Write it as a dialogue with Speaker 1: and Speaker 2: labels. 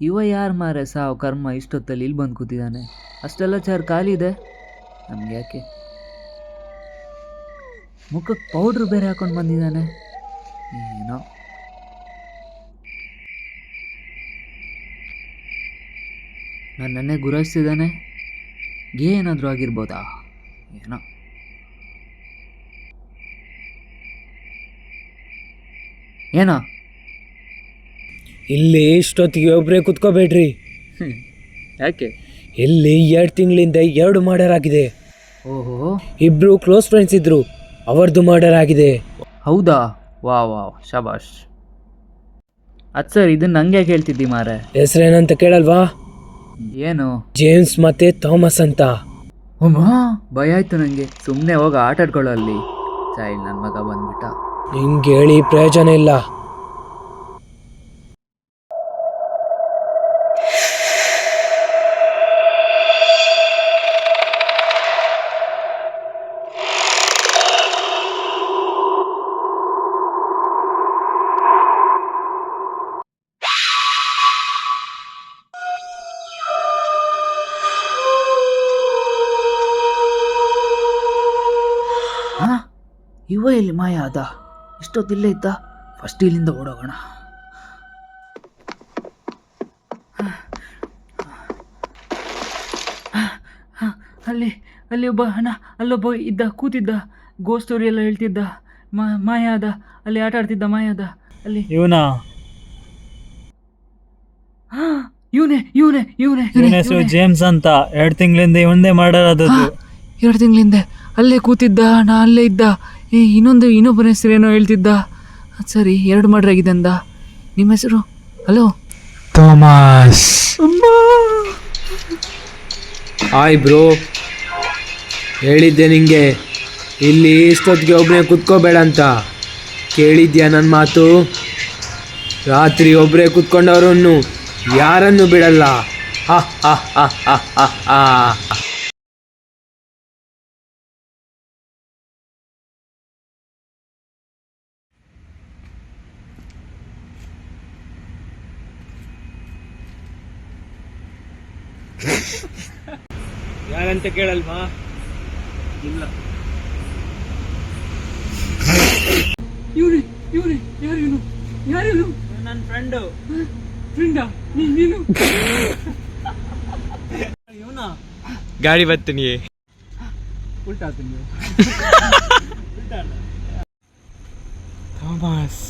Speaker 1: ಇವ ಯಾರು ಮಾರೆ ಸಾವು ಕರ್ಮ ಇಷ್ಟೊತ್ತಲ್ಲಿ ಇಲ್ಲಿ ಬಂದು ಕೂತಿದ್ದಾನೆ. ಅಷ್ಟೆಲ್ಲ ಚೇರ್ ಖಾಲಿ ಇದೆ, ನಮ್ಗೆ ಯಾಕೆ? ಮುಖಕ್ಕೆ ಪೌಡ್ರ್ ಬೇರೆ ಹಾಕೊಂಡು ಬಂದಿದ್ದಾನೆ ಏನೋ. ನನ್ನೇ ಗುರಾಯಿಸ್ತಿದ್ದಾನೆ, ಏನಾದರೂ ಆಗಿರ್ಬೋದಾ ಏನೋ. ಏನೋ
Speaker 2: ಇಲ್ಲಿ ಇಷ್ಟೊತ್ತಿಗೆ ಒಬ್ಬರೇ ಕುತ್ಕೋಬೇಡ್ರಿ.
Speaker 1: ಯಾಕೆ?
Speaker 2: ಇಲ್ಲಿ 2 ತಿಂಗಳಿಂದ 2 ಮರ್ಡರ್ ಆಗಿದೆ.
Speaker 1: ಓಹೋ,
Speaker 2: ಇಬ್ರು ಕ್ಲೋಸ್ ಫ್ರೆಂಡ್ಸ್ ಇದ್ರು, ಅವರದು ಮರ್ಡರ್ ಆಗಿದೆ.
Speaker 1: ಹೌದಾ? ವಾ ಶಬಾಷ್. ಅದು ಸರ್, ಇದನ್ನ ನಂಗೆ ಹೇಳ್ತಿದ್ದಿ ಮಾರೆ.
Speaker 2: ಹೆಸರೇನಂತ ಕೇಳಲ್ವಾ?
Speaker 1: ಏನು?
Speaker 2: ಜೇಮ್ಸ್ ಮತ್ತೆ ಥಾಮಸ್ ಅಂತ.
Speaker 1: ಭಯ ಆಯ್ತು ನನಗೆ. ಸುಮ್ಮನೆ ಹೋಗಿ ಆಟ ಆಡ್ಕೊಳ್ಳೋ ಅಲ್ಲಿ. ಚೈಲ್ಡ್ ನನ್ನ ಮಗ ಬಂದ್ಬಿಟ್ಟ.
Speaker 2: ನಿಂಗೆ ಹೇಳಿ ಪ್ರಯೋಜನ ಇಲ್ಲ.
Speaker 1: ಇವ ಎಲ್ಲಿ ಮಾಯ ಆದ? ಇಷ್ಟೊತ್ತಿಲ್ಲೇ ಇದ್ದ. ಫಸ್ಟ್ ಇಲ್ಲಿಂದ ಓಡೋಗೋಣ. ಅಲ್ಲಿ ಒಬ್ಬ ಅಲ್ಲೊಬ್ಬ ಇದ್ದ, ಕೂತಿದ್ದ, ಗೋ ಸ್ಟೋರಿ ಎಲ್ಲ ಹೇಳ್ತಿದ್ದ. ಮಾಯ ಆದ, ಅಲ್ಲಿ ಆಟ ಆಡ್ತಿದ್ದ. ಮಾಯ ಆದ ಅಲ್ಲಿ.
Speaker 3: ಇವನಾ?
Speaker 1: ಇವನೇ
Speaker 3: ಹೆಸರು ಜೇಮ್ಸ್ ಅಂತ. 2 ತಿಂಗಳಿಂದ ಇವನ್ನೇ ಮಾಡೋದು.
Speaker 1: 2 ತಿಂಗಳಿಂದ ಅಲ್ಲೇ ಕೂತಿದ್ದ, ನಾ ಅಲ್ಲೇ ಇದ್ದ. ಇನ್ನೊಬ್ಬನ ಹೆಸರೇನೋ ಹೇಳ್ತಿದ್ದ. ಸರಿ, 2 ಮರ್ಡರ್ ಆಗಿದೆ ಅಂದ. ನಿಮ್ಮ ಹೆಸರು? Hello,
Speaker 2: Thomas. ಹಾಯ್ ಬ್ರೋ, ಹೇಳಿದ್ದೆ ನಿಂಗೆ ಇಲ್ಲಿ ಇಷ್ಟೊತ್ತಿಗೆ ಒಬ್ಬನೇ ಕುತ್ಕೋಬೇಡ ಅಂತ. ಕೇಳಿದ್ಯಾ ನನ್ನ ಮಾತು? ರಾತ್ರಿ ಒಬ್ಬರೇ ಕುತ್ಕೊಂಡವ್ರನ್ನು ಯಾರನ್ನು ಬಿಡಲ್ಲ. ಹಾ ಹಾ ಹಾ ಹಾ ಹಾ ಹಾ. ಯಾರಂತ ಕೇಳಲ್ವಾ? ಇಲ್ಲ.
Speaker 1: ಇವನೇ ಯಾರು?
Speaker 3: ನನ್ನ ಫ್ರೆಂಡು.
Speaker 1: ಫ್ರೆಂಡಾ? ನೀನು?
Speaker 3: ಇವನಾ?
Speaker 2: ಗಾಡಿ ಬರ್ತೀನಿ.
Speaker 1: ಉಲ್ಟಾ ಆತೀನಿ.
Speaker 2: ಥಾಮಸ್.